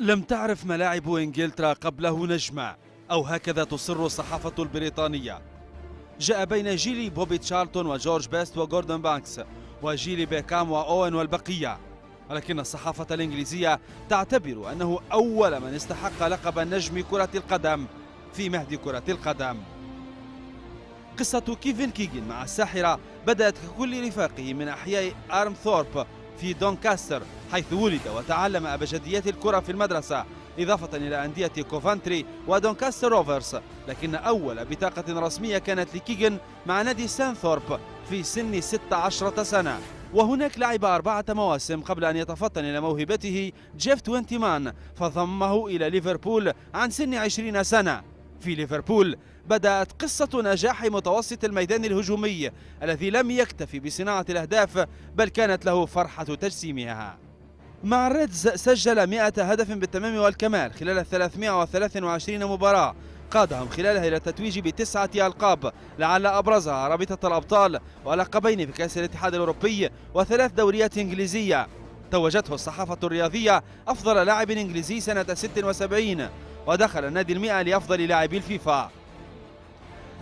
لم تعرف ملاعب إنجلترا قبله نجمة، أو هكذا تصر الصحافة البريطانية. جاء بين جيل بوبي تشارلتون وجورج بيست وغوردون بانكس وجيل بيكام وأوين والبقية، ولكن الصحافة الإنجليزية تعتبر أنه أول من استحق لقب نجم كرة القدم في مهد كرة القدم. قصة كيفن كيغن مع الساحرة بدأت ككل رفاقه من أحياء آرمثورب في دونكاستر، حيث ولد وتعلم أبجديات الكرة في المدرسة، إضافة إلى أندية كوفانتري ودونكاستر روفرز. لكن أول بطاقة رسمية كانت لكيغن مع نادي سانثورب في سن 16 سنة، وهناك لعب 4 مواسم قبل أن يتفطن إلى موهبته جيف توينتيمان فضمه إلى ليفربول عن سن 20 سنة. في ليفربول بدأت قصة نجاح متوسط الميدان الهجومي الذي لم يكتفي بصناعة الأهداف، بل كانت له فرحة تجسيمها. مع الريدز سجل 100 هدف بالتمام والكمال خلال 323 مباراة، قادهم خلالها إلى التتويج ب9 ألقاب، لعل أبرزها رابطة الأبطال ولقبين في كأس الاتحاد الأوروبي و3 دوريات إنجليزية. توجته الصحافة الرياضية أفضل لاعب إنجليزي سنة 76، ودخل النادي 100 لأفضل لاعبي الفيفا.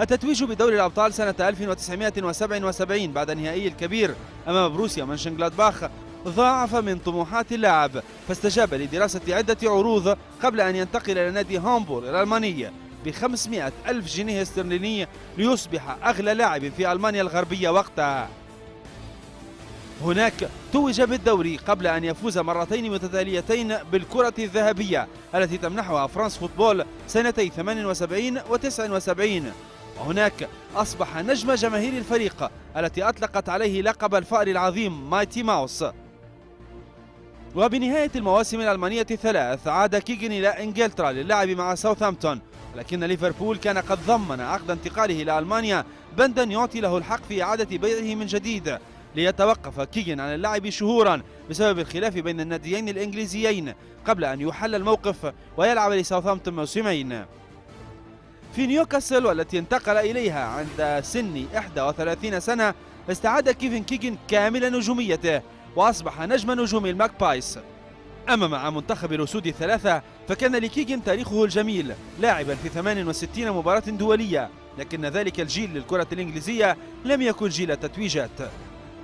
التتويج بدوري الأبطال سنة 1977 بعد نهائي الكبير أمام بروسيا منشنغلادباخ ضاعف من طموحات اللاعب، فاستجاب لدراسة عدة عروض قبل أن ينتقل إلى نادي هامبور الألماني ب500 ألف جنيه استرليني ليصبح أغلى لاعب في ألمانيا الغربية وقتها. هناك توج بالدوري قبل أن يفوز مرتين متتاليتين بالكرة الذهبية التي تمنحها فرانس فوتبول سنتي 78 و79، وهناك أصبح نجم جماهير الفريق التي أطلقت عليه لقب الفأر العظيم مايتي ماوس. وبنهاية المواسم الألمانية الثلاث عاد كيغن إلى إنجلترا للعب مع ساوثهامبتون، ولكن ليفربول كان قد ضمن عقد انتقاله إلى ألمانيا بندا يعطي له الحق في إعادة بيعه من جديد، ليتوقف كيغن عن اللعب شهورا بسبب الخلاف بين الناديين الإنجليزيين قبل أن يحل الموقف ويلعب لساوثهامبتون موسمين. في نيوكاسل والتي انتقل إليها عند سن 31 سنة استعاد كيفن كيغن كامل نجوميته وأصبح نجم نجوم الماكبايس. أما مع منتخب الأسود الثلاثة فكان لكيغن تاريخه الجميل، لاعبا في 68 مباراة دولية، لكن ذلك الجيل للكرة الإنجليزية لم يكن جيل تتويجات.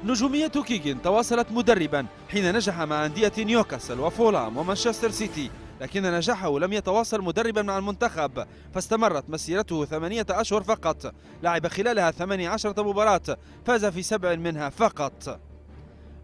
نجومية كيغن تواصلت مدربا حين نجح مع أندية نيوكاسل وفولام ومانشستر سيتي، لكن نجاحه لم يتواصل مدربا مع المنتخب، فاستمرت مسيرته 8 أشهر فقط، لعب خلالها 18 مباراة، فاز في 7 منها فقط.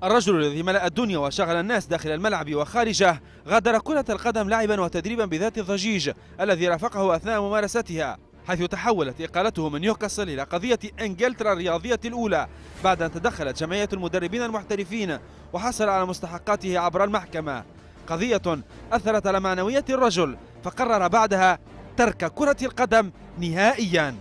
الرجل الذي ملأ الدنيا وشغل الناس داخل الملعب وخارجه غادر كرة القدم لعبا وتدريبا بذات الضجيج الذي رافقه أثناء ممارستها، حيث تحولت إقالته من نيوكاسل إلى قضية إنجلترا الرياضية الأولى بعد أن تدخلت جمعية المدربين المحترفين وحصل على مستحقاته عبر المحكمة، قضية أثرت على معنوية الرجل فقرر بعدها ترك كرة القدم نهائيا.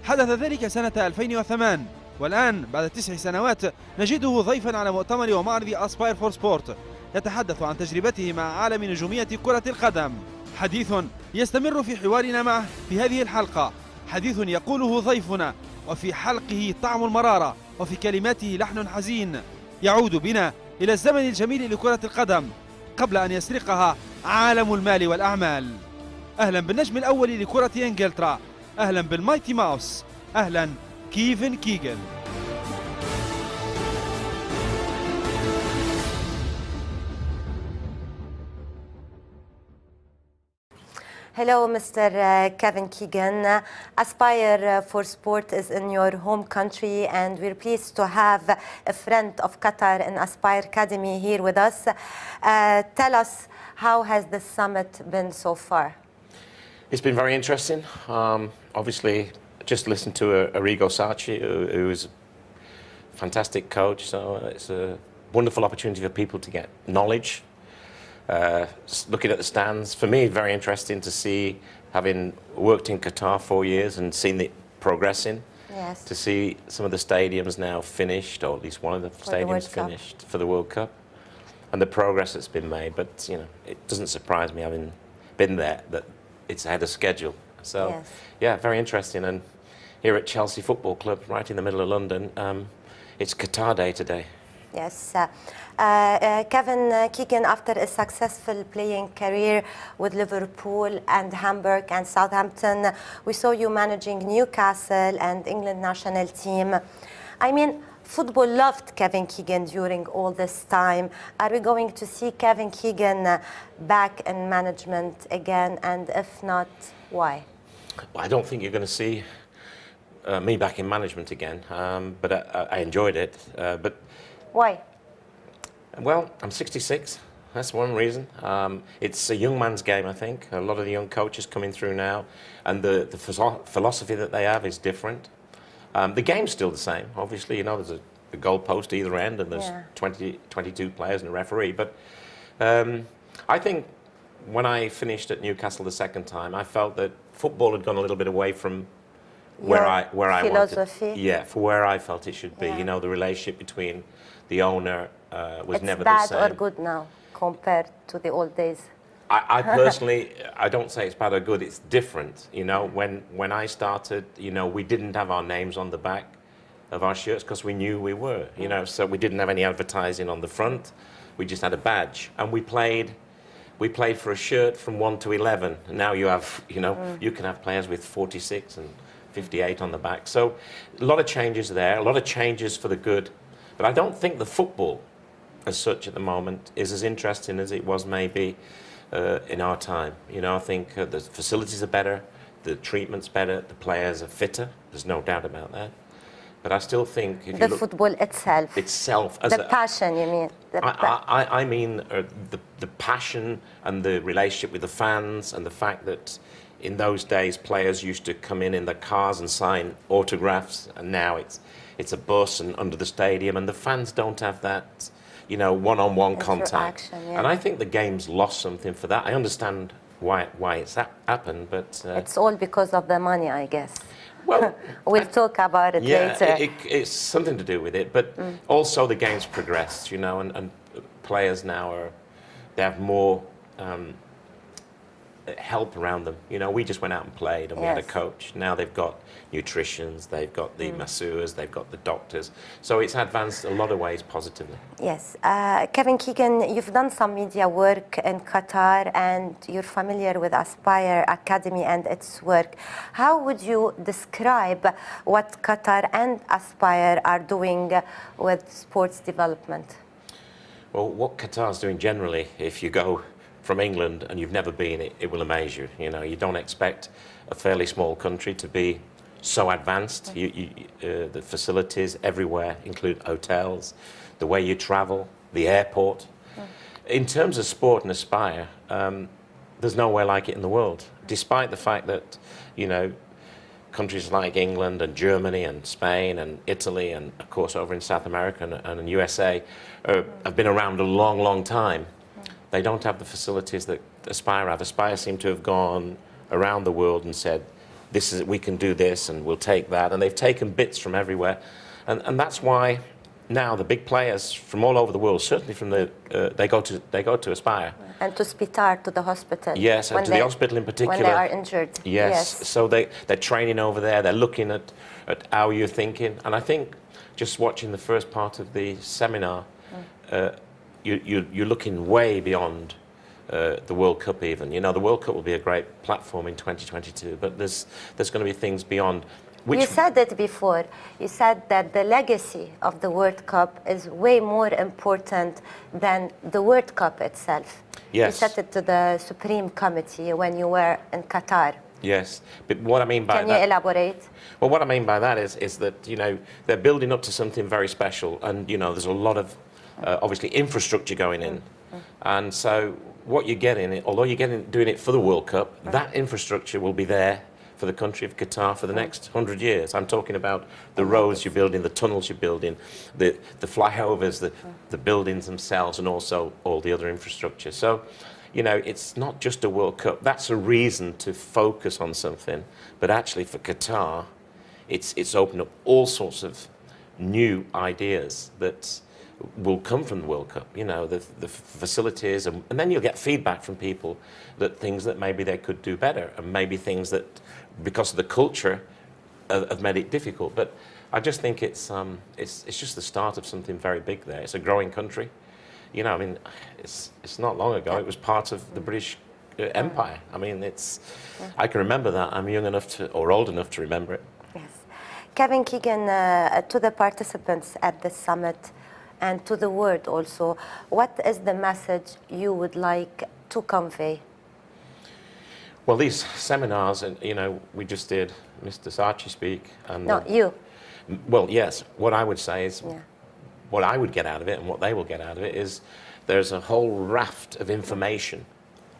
حدث ذلك سنة 2008، والآن بعد 9 سنوات نجده ضيفا على مؤتمر ومعرض أسباير فور سبورت يتحدث عن تجربته مع عالم نجومية كرة القدم. حديث يستمر في حوارنا معه في هذه الحلقة، حديث يقوله ضيفنا وفي حلقه طعم المرارة وفي كلماته لحن حزين، يعود بنا إلى الزمن الجميل لكرة القدم قبل أن يسرقها عالم المال والأعمال. أهلا بالنجم الأول لكرة إنجلترا، أهلا بالمايتي ماوس، أهلا كيفن كيغن. Hello, Mr. Kevin Keegan. Aspire for Sport is in your home country, and we're pleased to have a friend of Qatar in Aspire Academy here with us. Tell us, how has the summit been so far? It's been very interesting. Obviously, just listened to Arrigo Sacchi, who is a fantastic coach, so it's a wonderful opportunity for people to get knowledge. Looking at the stands, for me, very interesting to see, having worked in Qatar 4 years and seen it progressing, Yes. to see some of the stadiums now finished, or at least one of the stadiums finished for the World Cup, and the progress that's been made. But you know, it doesn't surprise me, having been there, that it's ahead of schedule. So, Yes. yeah, very interesting. And here at Chelsea Football Club, right in the middle of London, it's Qatar Day today. Yes. Kevin Keegan, after a successful playing career with Liverpool and Hamburg and Southampton, we saw you managing Newcastle and England national team. I mean, football loved Kevin Keegan during all this time. Are we going to see Kevin Keegan back in management again? And if not, why? Well, I don't think you're going to see me back in management again, but I enjoyed it. But why? Well, I'm 66. That's one reason. It's a young man's game, I think. A lot of the young coaches coming through now, and the philosophy that they have is different. The game's still the same. Obviously, you know, there's a goal post either end, and there's 22 players and a referee. But I think when I finished at Newcastle the second time, I felt that football had gone a little bit away from where I philosophy. wanted. Yeah, for where I felt it should be. You know, the relationship between the owner was never the same. It's bad or good now compared to the old days? I personally, I don't say it's bad or good. It's different. You know, when I started, you know, we didn't have our names on the back of our shirts because we knew we were. You know, so we didn't have any advertising on the front. We just had a badge, and we played for a shirt from 1 to 11. And now you have, you know, you can have players with 46 and 58 on the back. So a lot of changes there, a lot of changes for the good. But I don't think the football as such at the moment is as interesting as it was maybe in our time. You know, I think the facilities are better, the treatment's better, the players are fitter. There's no doubt about that. But I still think if the you look, football itself, as the passion, you mean? I mean the passion and the relationship with the fans, and the fact that in those days players used to come in their cars and sign autographs, and now it's a bus and under the stadium, and the fans don't have that, you know, one-on-one contact. Yeah. And I think the game's lost something for that. I understand why it's happened, but it's all because of the money, I guess. Well, we'll talk about it later. It's something to do with it, but also the game's progressed, you know, and players now they have more help around them. You know, we just went out and played, and we had a coach. Now they've got nutritionists, they've got the masseurs, they've got the doctors. So it's advanced a lot of ways positively. Yes. Kevin Keegan, you've done some media work in Qatar, and you're familiar with Aspire Academy and its work. How would you describe what Qatar and Aspire are doing with sports development? Well, what Qatar's doing generally, if you go from England and you've never been, it will amaze you. You know, you don't expect a fairly small country to be so advanced. The facilities everywhere include hotels, the way you travel, the airport. In terms of sport and Aspire, there's nowhere like it in the world, despite the fact that, you know, countries like England and Germany and Spain and Italy and, of course, over in South America and in USA have been around a long, long time. They don't have the facilities that Aspire have. Aspire seem to have gone around the world and said, we can do this and we'll take that. And they've taken bits from everywhere. And that's why now the big players from all over the world, certainly from they go to Aspire. And to Spitar, to the hospital. Yes, and to the hospital in particular. When they are injured. Yes. So they're training over there. They're looking at how you're thinking. And I think just watching the first part of the seminar, you're looking way beyond the World Cup even. You know, the World Cup will be a great platform in 2022, but there's going to be things beyond. You said it before. You said that the legacy of the World Cup is way more important than the World Cup itself. Yes. You said it to the Supreme Committee when you were in Qatar. Yes, but what I mean by that... Can you elaborate? Well, what I mean by that is that, you know, they're building up to something very special, and, you know, there's a lot of, obviously, infrastructure going in. And so what you're getting, although you're doing it for the World Cup, that infrastructure will be there for the country of Qatar for the next 100 years. I'm talking about the roads you're building, the tunnels you're building, the flyovers, the buildings themselves, and also all the other infrastructure. So, you know, it's not just a World Cup. That's a reason to focus on something. But actually for Qatar, it's opened up all sorts of new ideas that will come from the World Cup, you know, the facilities, and then you'll get feedback from people that things that maybe they could do better, and maybe things that, because of the culture, have made it difficult. But I just think it's just the start of something very big there. It's a growing country. You know, I mean, it's not long ago. It was part of the British Empire. I mean, I can remember that. I'm young enough to, or old enough to remember it. Yes. Kevin Keegan, to the participants at the summit and to the world also, what is the message you would like to convey? Well, these seminars, and you know, we just did Mr. Saatchi speak. And No, you. Well, yes. What I would say is, what I would get out of it, and what they will get out of it, is there's a whole raft of information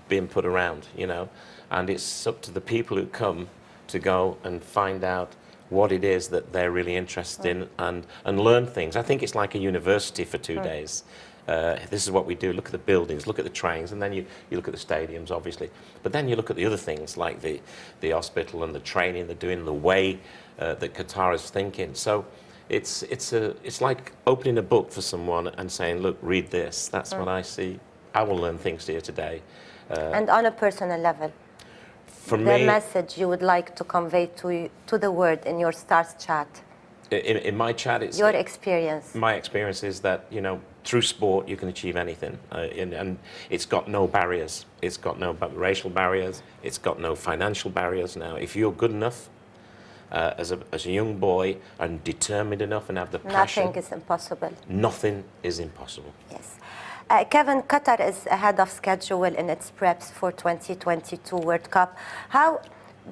being put around, you know, and it's up to the people who come to go and find out what it is that they're really interested in and learn things. I think it's like a university for 2 days. This is what we do. Look at the buildings, look at the trains, and then you look at the stadiums, obviously. But then you look at the other things like the hospital and the training they're doing, the way that Qatar is thinking. So it's like opening a book for someone and saying, look, read this. That's what I see. I will learn things here today. And on a personal level, for the me, message you would like to convey to the world in your Stars chat. In my chat, it's your experience. My experience is that, you know, through sport you can achieve anything, and it's got no barriers. It's got no racial barriers. It's got no financial barriers. Now, if you're good enough as a young boy and determined enough and have the passion, nothing is impossible. Nothing is impossible. Yes. Kevin, Qatar is ahead of schedule in its preps for 2022 World Cup. How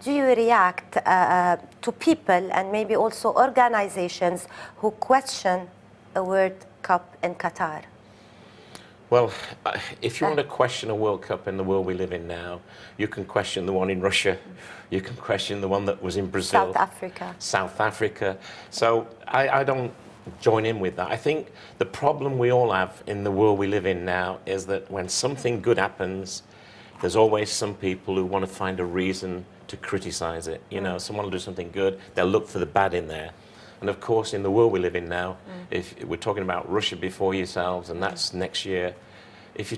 do you react to people and maybe also organizations who question a World Cup in Qatar? Well, if you want to question a World Cup in the world we live in now, you can question the one in Russia, you can question the one that was in Brazil. South Africa. So I don't join in with that. I think the problem we all have in the world we live in now is that when something good happens, there's always some people who want to find a reason to criticize it. You know, someone will do something good, they'll look for the bad in there. And of course, in the world we live in now, if we're talking about Russia before yourselves, and that's next year, if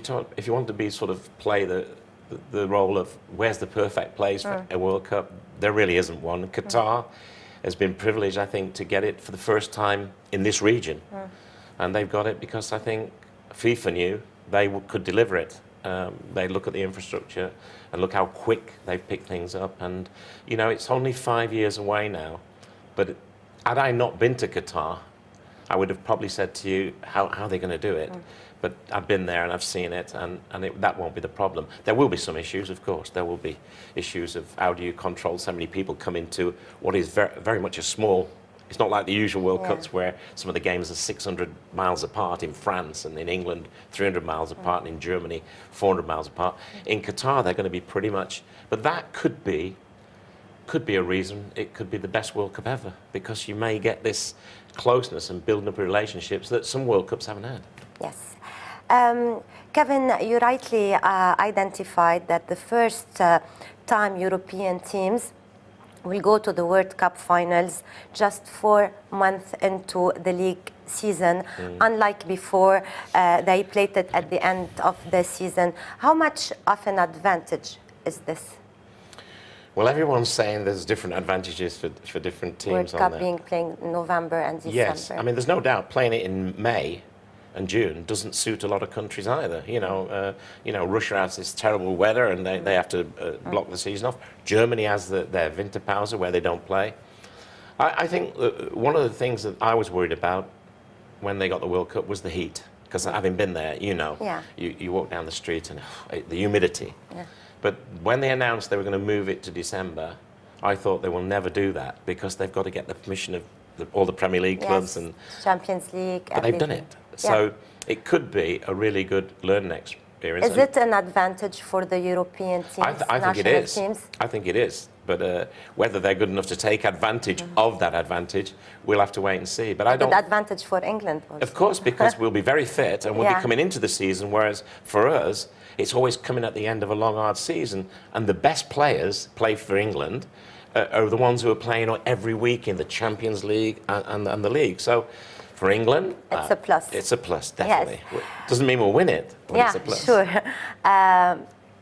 you want to be sort of play the role of where's the perfect place for a World Cup, there really isn't one. Qatar has been privileged, I think, to get it for the first time in this region. And they've got it because I think FIFA knew they could deliver it. They look at the infrastructure and look how quick they've picked things up. And, you know, it's only 5 years away now. But had I not been to Qatar, I would have probably said to you, how are they going to do it? But I've been there and I've seen it, and that won't be the problem. There will be some issues, of course. There will be issues of how do you control so many people come into what is very, very much a small. It's not like the usual World Cups where some of the games are 600 miles apart in France, and in England 300 miles apart, and in Germany 400 miles apart. In Qatar they're going to be pretty much, but that could be a reason it could be the best World Cup ever, because you may get this closeness and building up relationships that some World Cups haven't had. Yes. Kevin, you rightly identified that the first time European teams will go to the World Cup finals just 4 months into the league season, unlike before they played it at the end of the season. How much of an advantage is this? Well, everyone's saying there's different advantages for different teams. World Cup being played in November and December. Yes, I mean, there's no doubt playing it in May and June doesn't suit a lot of countries either. You know, Russia has this terrible weather and they have to block the season off. Germany has their Winterpause where they don't play. I think one of the things that I was worried about when they got the World Cup was the heat, because having been there, you know, you walk down the street and the humidity. But when they announced they were going to move it to December, I thought they will never do that because they've got to get the permission of all the Premier League clubs and Champions League. But they've done it. So it could be a really good learning experience. Is it an advantage for the European teams, I think it is. teams? I think it is. But whether they're good enough to take advantage of that advantage, we'll have to wait and see. But I don't. Good advantage for England. Also. Of course, because we'll be very fit and we'll be coming into the season, whereas for us, it's always coming at the end of a long, hard season. And the best players play for England are the ones who are playing every week in the Champions League and the league. So for England, it's a plus. It's a plus, definitely. Yes. Doesn't mean we'll win it, but it's a plus. Sure.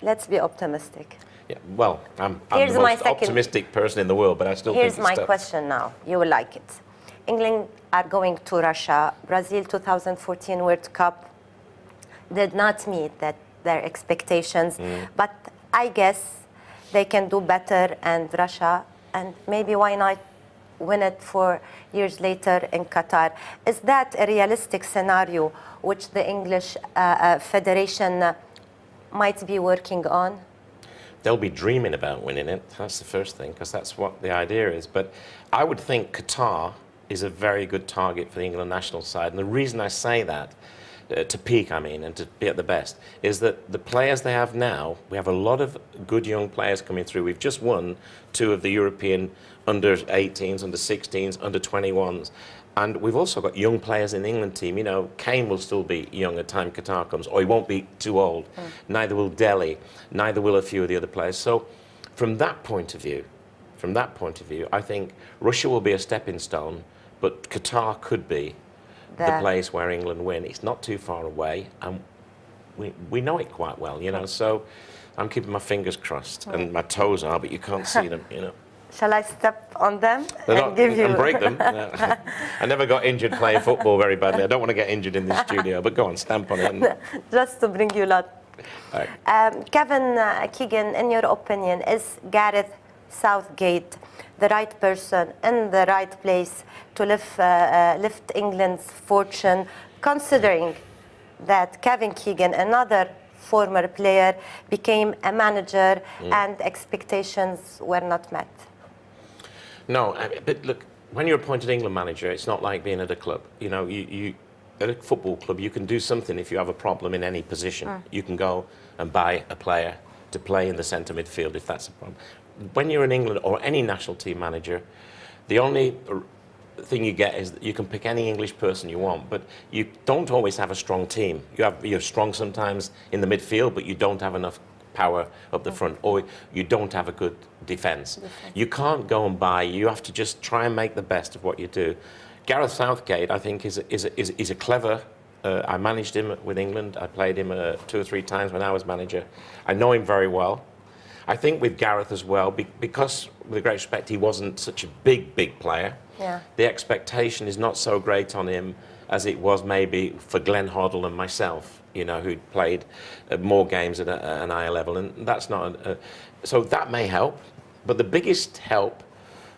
Let's be optimistic. Yeah, well, I'm the most optimistic person in the world, but I still think it's Here's my question now. You will like it. England are going to Russia. Brazil 2014 World Cup did not meet their expectations, but I guess they can do better, and Russia, and maybe why not win it 4 years later in Qatar. Is that a realistic scenario which the English Federation might be working on? They'll be dreaming about winning it. That's the first thing, because that's what the idea is. But I would think Qatar is a very good target for the England national side. And the reason I say that, to peak, I mean, and to be at the best, is that the players they have now, we have a lot of good young players coming through. We've just won 2 of the European under-18s, under-16s, under-21s. And we've also got young players in the England team. You know, Kane will still be young at time Qatar comes, or he won't be too old. Neither will Delhi, neither will a few of the other players. So from that point of view, I think Russia will be a stepping stone, but Qatar could be the place where England win. It's not too far away, and we know it quite well, you know. So I'm keeping my fingers crossed, and my toes are, but you can't see them, you know. Shall I step on them and break them? I never got injured playing football very badly. I don't want to get injured in the studio, but go on, stamp on it. Just to bring you luck. Right. Kevin Keegan, in your opinion, is Gareth Southgate the right person in the right place to lift England's fortune, considering that Kevin Keegan, another former player, became a manager and expectations were not met? No, but look, when you're appointed England manager, it's not like being at a club. You know, you at a football club, you can do something if you have a problem in any position. You can go and buy a player to play in the centre midfield if that's a problem. When you're in England or any national team manager, the only thing you get is that you can pick any English person you want, but you don't always have a strong team. You're strong sometimes in the midfield, but you don't have enough power up the front, or you don't have a good defence. You can't go and buy. You have to just try and make the best of what you do. Gareth Southgate, I think, is a clever. I managed him with England. I played him 2 or 3 times when I was manager. I know him very well. I think with Gareth as well, because, with great respect, he wasn't such a big player. Yeah. The expectation is not so great on him as it was maybe for Glenn Hoddle and myself, you know, who'd played more games at an higher level, and that's not. So that may help, but the biggest help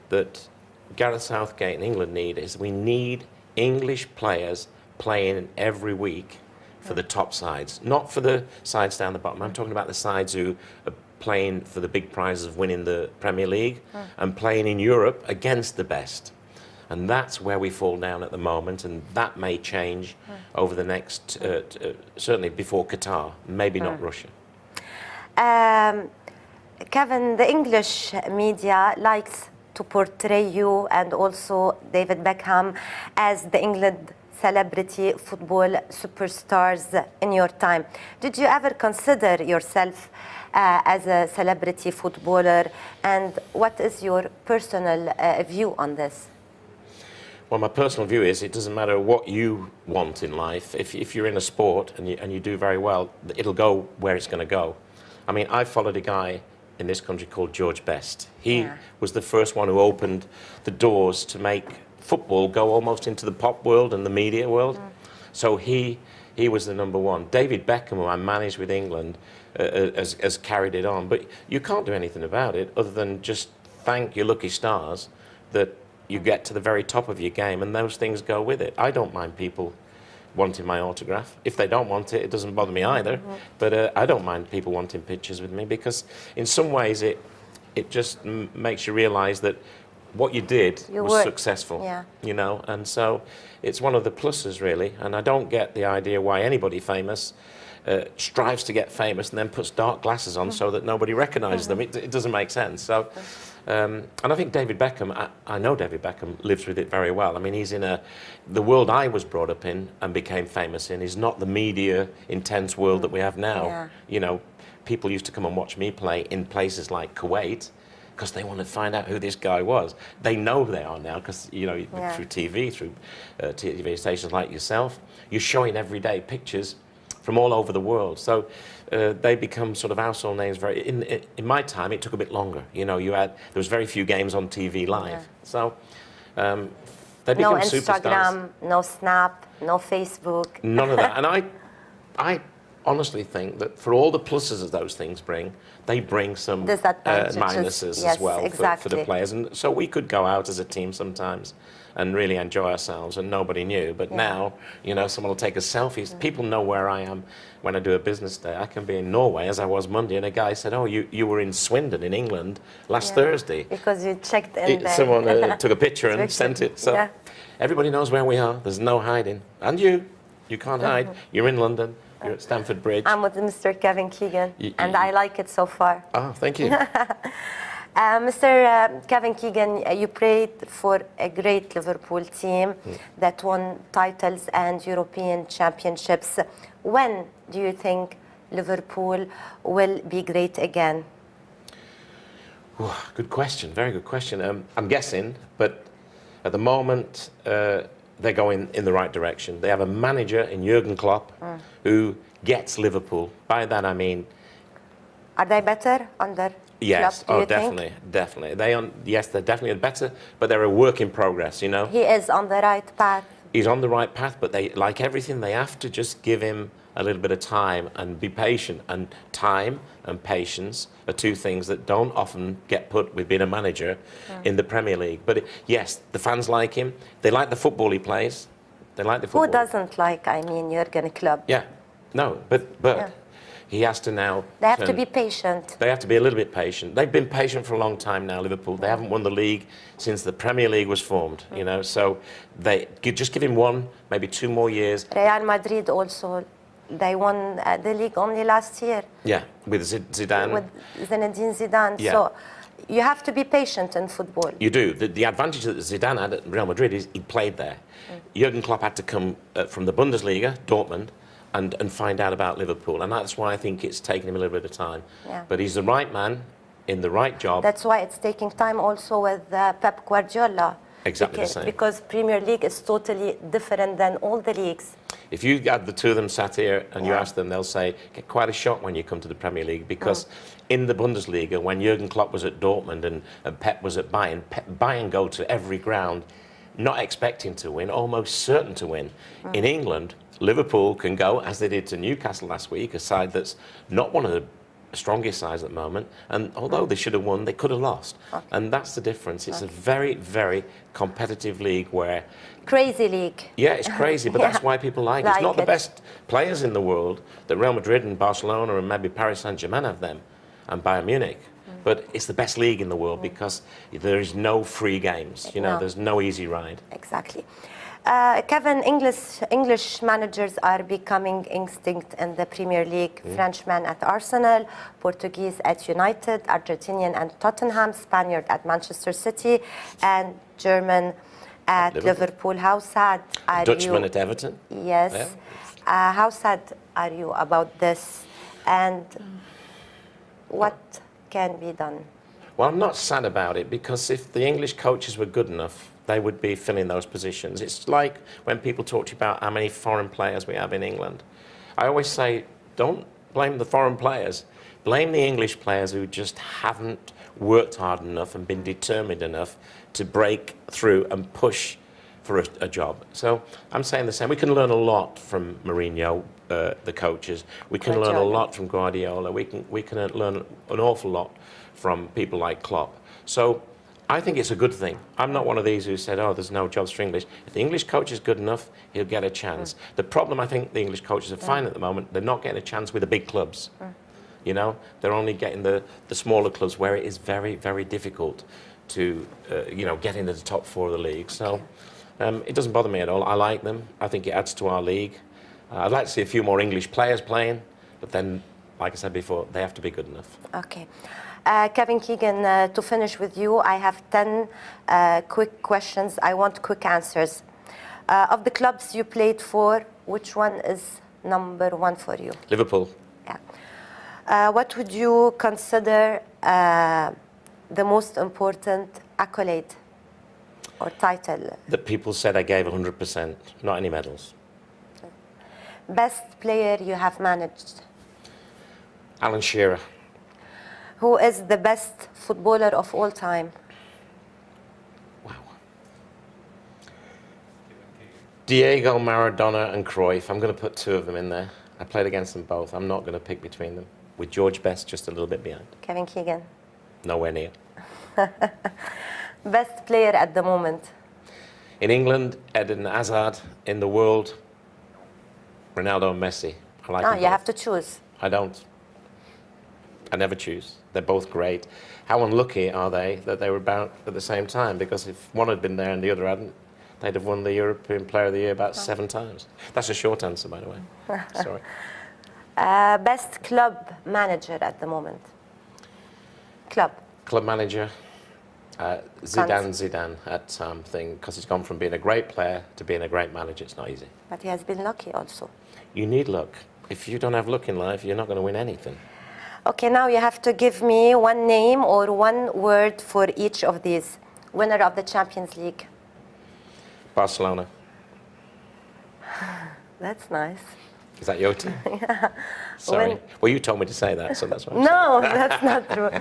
that Gareth Southgate and England need is we need English players playing every week for the top sides, not for the sides down the bottom. I'm talking about the sides who are playing for the big prizes of winning the Premier League and playing in Europe against the best. And that's where we fall down at the moment, and that may change over the next, certainly before Qatar, maybe not Russia. Kevin, the English media likes to portray you and also David Beckham as the England celebrity football superstars in your time. Did you ever consider yourself as a celebrity footballer, and what is your personal view on this? Well, my personal view is it doesn't matter what you want in life. If you're in a sport and you do very well, it'll go where it's going to go. I mean, I followed a guy in this country called George Best. He was the first one who opened the doors to make football go almost into the pop world and the media world. So he was the number one. David Beckham, who I managed with England, has carried it on. But you can't do anything about it other than just thank your lucky stars that you get to the very top of your game, and those things go with it. I don't mind people wanting my autograph. If they don't want it, it doesn't bother me either. But I don't mind people wanting pictures with me, because in some ways it just makes you realise that what you did was successful, you know, and so it's one of the pluses, really. And I don't get the idea why anybody famous strives to get famous and then puts dark glasses on so that nobody recognises them. It doesn't make sense. So, and I think David Beckham, I know David Beckham lives with it very well. I mean, he's in the world I was brought up in and became famous in is not the media intense world that we have now. You know, people used to come and watch me play in places like Kuwait because they wanted to find out who this guy was. They know they are now because, you know, through TV, through TV stations like yourself, you're showing everyday pictures from all over the world. So they become sort of household names. In my time, it took a bit longer. You know, there was very few games on TV live. So They No become superstars. Instagram, no Snap, no Facebook. None of that. And I honestly think that for all the pluses that those things bring, they bring some Disadvantages. minuses Yes, as well for exactly. the players. And so we could go out as a team sometimes and really enjoy ourselves, and nobody knew. But now, you know, someone will take us selfies. People know where I am when I do a business day. I can be in Norway, as I was Monday, and a guy said, "Oh, you were in Swindon in England last Thursday." Because you checked in there. Someone took a picture and sent it. So everybody knows where we are. There's no hiding. And you can't hide. You're in London. You're at Stamford Bridge. I'm with Mr. Kevin Keegan, and I like it so far. Oh, thank you. Mr. Kevin Keegan, you played for a great Liverpool team that won titles and European championships. When do you think Liverpool will be great again? Ooh, good question. Very good question. I'm guessing, but at the moment, they're going in the right direction. They have a manager in Jurgen Klopp who gets Liverpool. By that I mean... Are they better under Yes, Klopp, do you definitely, think? definitely. Yes, they're definitely better, but they're a work in progress, you know? He is on the right path. He's on the right path, but they, like everything, they have to just give him a little bit of time and be patient. And time and patience are two things that don't often get put with being a manager in the Premier League. But yes, the fans like him. They like the football he plays. They like the football. Who doesn't like, I mean, Jurgen Klopp? Yeah, no, but he has to now... They have to be patient. They have to be a little bit patient. They've been patient for a long time now, Liverpool. They haven't won the league since the Premier League was formed, you know, so they just give him 1, maybe 2 more years. Real Madrid also, they won the league only last year. Yeah, with Zidane. With Zinedine Zidane. Yeah. So you have to be patient in football. You do. The advantage that Zidane had at Real Madrid is he played there. Jurgen Klopp had to come from the Bundesliga, Dortmund, and find out about Liverpool. And that's why I think it's taken him a little bit of time. Yeah. But he's the right man in the right job. That's why it's taking time also with Pep Guardiola. Exactly the same. Because Premier League is totally different than all the leagues. If you had the two of them sat here and you ask them, they'll say, get quite a shock when you come to the Premier League, because in the Bundesliga, when Jurgen Klopp was at Dortmund and Pep was at Bayern, Bayern go to every ground not expecting to win, almost certain to win. In England, Liverpool can go, as they did to Newcastle last week, a side that's not one of the strongest sides at the moment, and although they should have won, they could have lost. And that's the difference. It's a very, very competitive league where... Crazy league. Yeah, it's crazy, but that's why people like it. It's not the best players in the world that Real Madrid and Barcelona and maybe Paris Saint-Germain have them, and Bayern Munich. But it's the best league in the world because there is no free games. You know, there's no easy ride. Exactly. Kevin, English managers are becoming extinct in the Premier League. Frenchman at Arsenal, Portuguese at United, Argentinian at Tottenham, Spaniard at Manchester City, and German at Liverpool. How sad are you? Dutchman at Everton. Yes. Yeah. How sad are you about this? And what can be done? Well, I'm not sad about it, because if the English coaches were good enough, they would be filling those positions. It's like when people talk to you about how many foreign players we have in England. I always say, don't blame the foreign players. Blame the English players who just haven't worked hard enough and been determined enough to break through and push for a job. So I'm saying the same. We can learn a lot from Mourinho, the coaches. We can learn a lot from Guardiola. We can learn an awful lot from people like Klopp. So I think it's a good thing. I'm not one of these who said, oh, there's no jobs for English. If the English coach is good enough, he'll get a chance. The problem I think the English coaches are finding at the moment, they're not getting a chance with the big clubs. You know, they're only getting the smaller clubs where it is very, very difficult to, you know, get into the top 4 of the league. So it doesn't bother me at all. I like them. I think it adds to our league. I'd like to see a few more English players playing, but then, like I said before, they have to be good enough. Okay. Kevin Keegan, to finish with you, I have 10 quick questions. I want quick answers. Of the clubs you played for, which one is number 1 for you? Liverpool. Yeah. What would you consider the most important accolade or title? That people said I gave 100%, not any medals. Best player you have managed? Alan Shearer. Who is the best footballer of all time? Wow. Diego Maradona and Cruyff. I'm going to put two of them in there. I played against them both. I'm not going to pick between them. With George Best just a little bit behind. Kevin Keegan. Nowhere near. Best player at the moment. In England, Eden Hazard. In the world, Ronaldo and Messi. I like them You both. have to choose. I don't. I never choose. They're both great. How unlucky are they that they were about at the same time? Because if one had been there and the other hadn't, they'd have won the European Player of the Year about 7 times. That's a short answer, by the way. Sorry. Best club manager at the moment. Club. Club manager, Zidane at thing, because he's gone from being a great player to being a great manager. It's not easy. But he has been lucky also. You need luck. If you don't have luck in life, you're not going to win anything. Okay, now you have to give me one name or one word for each of these. Winner of the Champions League. Barcelona. That's nice. Is that your team? Yeah. Sorry. Well, you told me to say that, so that's what I'm No, that's not true.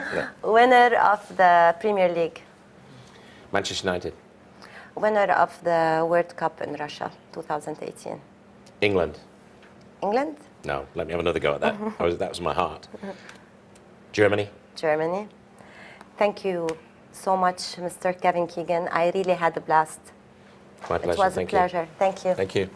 Winner of the Premier League. Manchester United. Winner of the World Cup in Russia, 2018. England. England? No, let me have another go at that. That was my heart. Germany. Germany. Thank you so much, Mr. Kevin Keegan. I really had a blast. My pleasure. It was Thank a pleasure. Thank you. Thank you.